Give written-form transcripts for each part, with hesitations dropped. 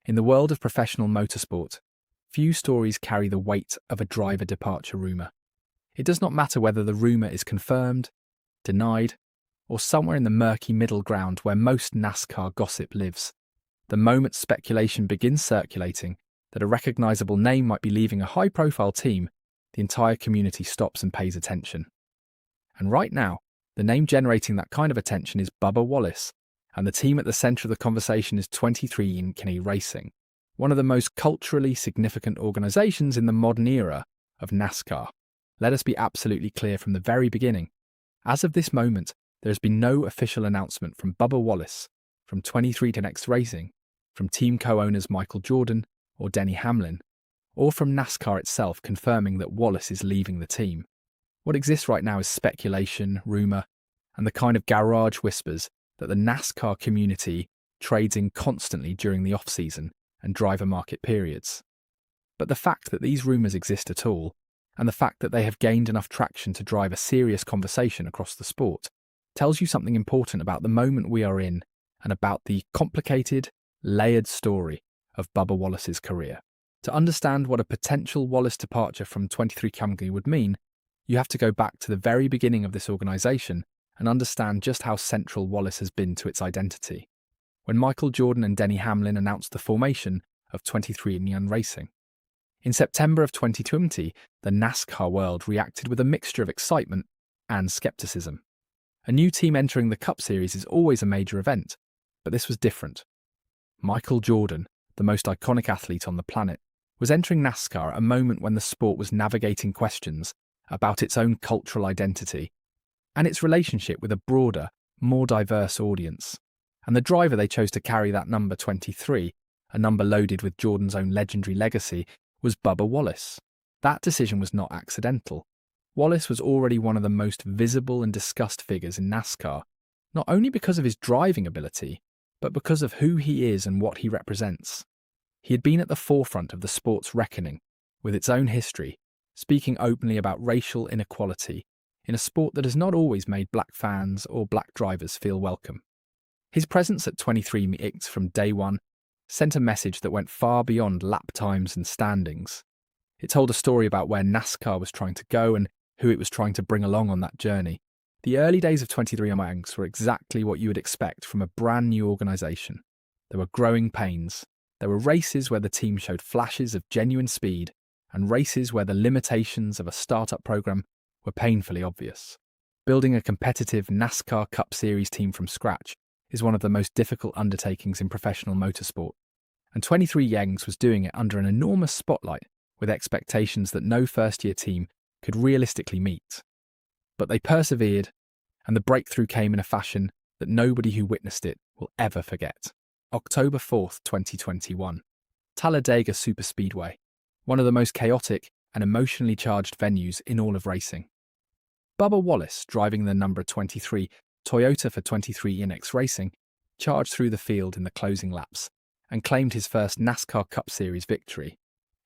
In the world of professional motorsport, few stories carry the weight of a driver departure rumour. It does not matter whether the rumour is confirmed, denied, or somewhere in the murky middle ground where most NASCAR gossip lives. The moment speculation begins circulating that a recognisable name might be leaving a high-profile team, the entire community stops and pays attention. And right now, the name generating that kind of attention is Bubba Wallace, and the team at the centre of the conversation is 23andMe Racing, one of the most culturally significant organisations in the modern era of NASCAR. Let us be absolutely clear from the very beginning. As of this moment, there has been no official announcement from Bubba Wallace, from 23andMe Racing, from team co-owners Michael Jordan or Denny Hamlin, or from NASCAR itself confirming that Wallace is leaving the team. What exists right now is speculation, rumour, and the kind of garage whispers that the NASCAR community trades in constantly during the off-season and driver market periods. But the fact that these rumours exist at all, and the fact that they have gained enough traction to drive a serious conversation across the sport, tells you something important about the moment we are in and about the complicated, layered story of Bubba Wallace's career. To understand what a potential Wallace departure from 23andMe would mean, you have to go back to the very beginning of this organisation and understand just how central Wallace has been to its identity. When Michael Jordan and Denny Hamlin announced the formation of 23andMe Racing. In September of 2020, the NASCAR world reacted with a mixture of excitement and skepticism. A new team entering the Cup Series is always a major event, but this was different. Michael Jordan, the most iconic athlete on the planet, was entering NASCAR at a moment when the sport was navigating questions about its own cultural identity and its relationship with a broader, more diverse audience. And the driver they chose to carry that number 23, a number loaded with Jordan's own legendary legacy, was Bubba Wallace. That decision was not accidental. Wallace was already one of the most visible and discussed figures in NASCAR, not only because of his driving ability, but because of who he is and what he represents. He had been at the forefront of the sport's reckoning, with its own history, speaking openly about racial inequality in a sport that has not always made black fans or black drivers feel welcome. His presence at 23andMe from day one sent a message that went far beyond lap times and standings. It told a story about where NASCAR was trying to go and who it was trying to bring along on that journey. The early days of 23andMe were exactly what you would expect from a brand new organisation. There were growing pains. There were races where the team showed flashes of genuine speed and races where the limitations of a startup program were painfully obvious. Building a competitive NASCAR Cup Series team from scratch is one of the most difficult undertakings in professional motorsport, and 23andMe was doing it under an enormous spotlight with expectations that no first-year team could realistically meet. But they persevered, and the breakthrough came in a fashion that nobody who witnessed it will ever forget. October 4th, 2021. Talladega Superspeedway, one of the most chaotic and emotionally charged venues in all of racing. Bubba Wallace, driving the number 23 Toyota for 23andMe Racing, charged through the field in the closing laps and claimed his first NASCAR Cup Series victory.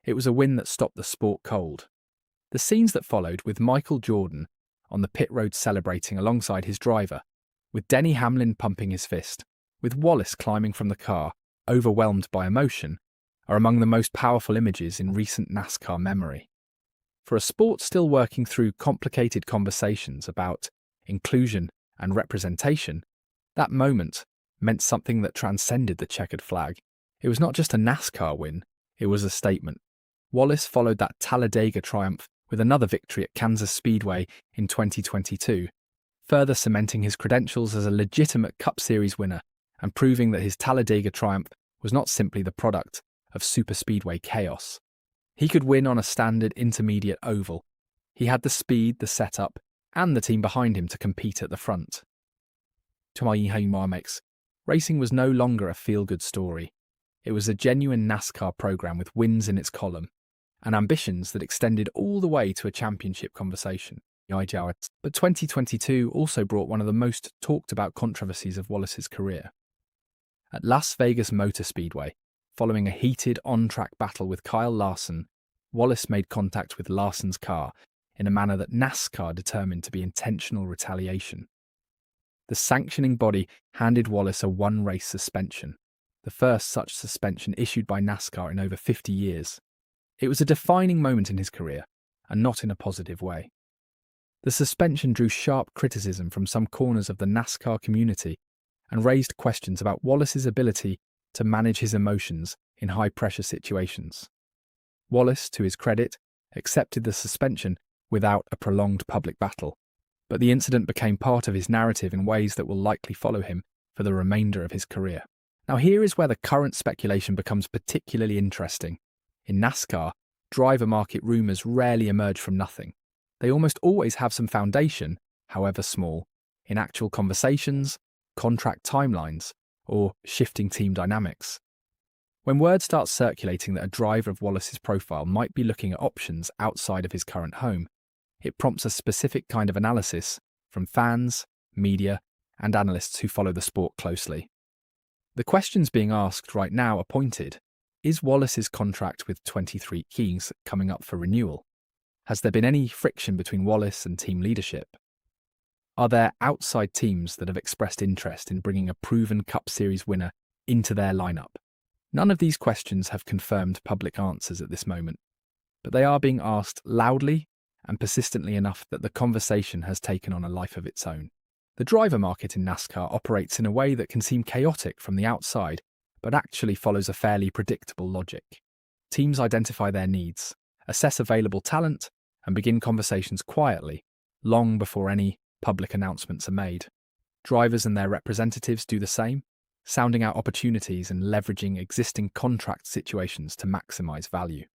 It was a win that stopped the sport cold. The scenes that followed, with Michael Jordan on the pit road celebrating alongside his driver, with Denny Hamlin pumping his fist, with Wallace climbing from the car, overwhelmed by emotion, are among the most powerful images in recent NASCAR memory. For a sport still working through complicated conversations about inclusion and representation, that moment meant something that transcended the checkered flag. It was not just a NASCAR win, it was a statement. Wallace followed that Talladega triumph with another victory at Kansas Speedway in 2022, further cementing his credentials as a legitimate Cup Series winner and proving that his Talladega triumph was not simply the product of superspeedway chaos. He could win on a standard intermediate oval. He had the speed, the setup, and the team behind him to compete at the front. 23andMe Racing was no longer a feel-good story. It was a genuine NASCAR program with wins in its column, and ambitions that extended all the way to a championship conversation. But 2022 also brought one of the most talked about controversies of Wallace's career. At Las Vegas Motor Speedway, following a heated on-track battle with Kyle Larson, Wallace made contact with Larson's car in a manner that NASCAR determined to be intentional retaliation. The sanctioning body handed Wallace a one-race suspension, the first such suspension issued by NASCAR in over 50 years. It was a defining moment in his career, and not in a positive way. The suspension drew sharp criticism from some corners of the NASCAR community and raised questions about Wallace's ability to manage his emotions in high-pressure situations. Wallace, to his credit, accepted the suspension without a prolonged public battle, but the incident became part of his narrative in ways that will likely follow him for the remainder of his career. Now here is where the current speculation becomes particularly interesting. In NASCAR, driver market rumours rarely emerge from nothing. They almost always have some foundation, however small, in actual conversations, contract timelines, or shifting team dynamics. When word starts circulating that a driver of Wallace's profile might be looking at options outside of his current home, it prompts a specific kind of analysis from fans, media, and analysts who follow the sport closely. The questions being asked right now are pointed. Is Wallace's contract with 23 Kings coming up for renewal? Has there been any friction between Wallace and team leadership? Are there outside teams that have expressed interest in bringing a proven Cup Series winner into their lineup? None of these questions have confirmed public answers at this moment, but they are being asked loudly and persistently enough that the conversation has taken on a life of its own. The driver market in NASCAR operates in a way that can seem chaotic from the outside, but actually follows a fairly predictable logic. Teams identify their needs, assess available talent, and begin conversations quietly, long before any public announcements are made. Drivers and their representatives do the same, sounding out opportunities and leveraging existing contract situations to maximise value.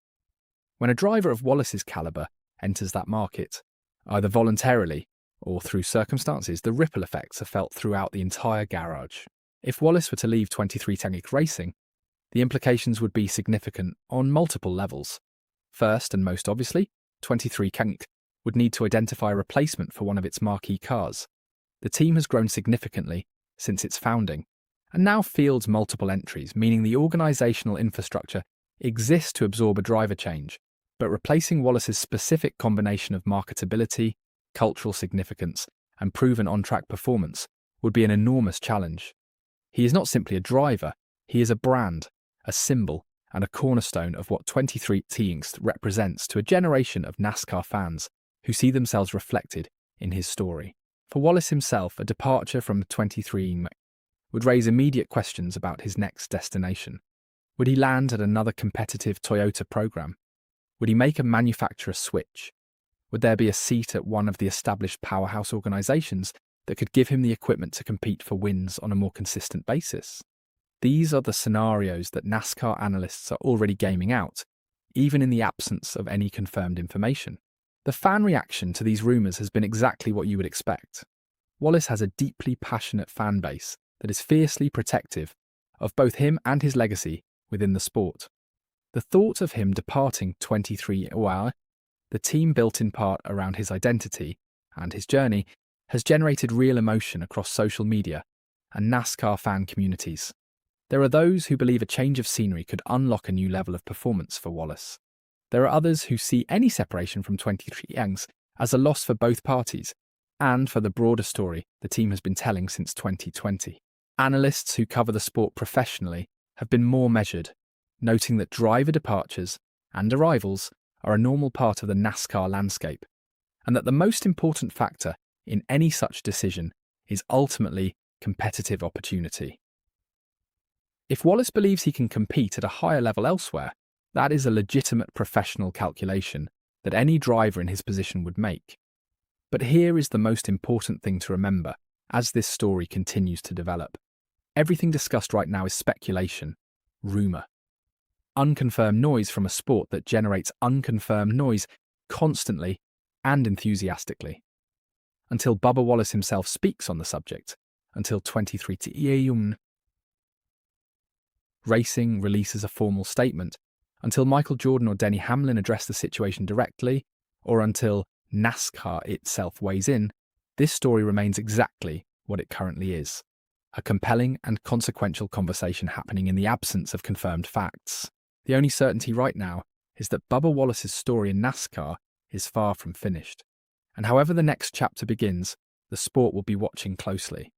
When a driver of Wallace's calibre enters that market, either voluntarily or through circumstances, the ripple effects are felt throughout the entire garage. If Wallace were to leave 23 Technic Racing, the implications would be significant on multiple levels. First, and most obviously, 23 Technic would need to identify a replacement for one of its marquee cars. The team has grown significantly since its founding, and now fields multiple entries, meaning the organisational infrastructure exists to absorb a driver change, but replacing Wallace's specific combination of marketability, cultural significance, and proven on-track performance would be an enormous challenge. He is not simply a driver, he is a brand, a symbol, and a cornerstone of what 23 Teams represents to a generation of NASCAR fans who see themselves reflected in his story. For Wallace himself, a departure from 23 would raise immediate questions about his next destination. Would he land at another competitive Toyota program? Would he make a manufacturer switch? Would there be a seat at one of the established powerhouse organisations that could give him the equipment to compete for wins on a more consistent basis? These are the scenarios that NASCAR analysts are already gaming out, even in the absence of any confirmed information. The fan reaction to these rumours has been exactly what you would expect. Wallace has a deeply passionate fan base that is fiercely protective of both him and his legacy within the sport. The thought of him departing 23 Hour, the team built in part around his identity and his journey, has generated real emotion across social media and NASCAR fan communities. There are those who believe a change of scenery could unlock a new level of performance for Wallace. There are others who see any separation from 23 Youngs as a loss for both parties and for the broader story the team has been telling since 2020. Analysts who cover the sport professionally have been more measured, noting that driver departures and arrivals are a normal part of the NASCAR landscape, and that the most important factor in any such decision is ultimately competitive opportunity. If Wallace believes he can compete at a higher level elsewhere, that is a legitimate professional calculation that any driver in his position would make. But here is the most important thing to remember as this story continues to develop. Everything discussed right now is speculation, rumour, unconfirmed noise from a sport that generates unconfirmed noise constantly and enthusiastically. Until Bubba Wallace himself speaks on the subject, until 23 Young Racing releases a formal statement, until Michael Jordan or Denny Hamlin address the situation directly, or until NASCAR itself weighs in, this story remains exactly what it currently is. A compelling and consequential conversation happening in the absence of confirmed facts. The only certainty right now is that Bubba Wallace's story in NASCAR is far from finished. And however the next chapter begins, the sport will be watching closely.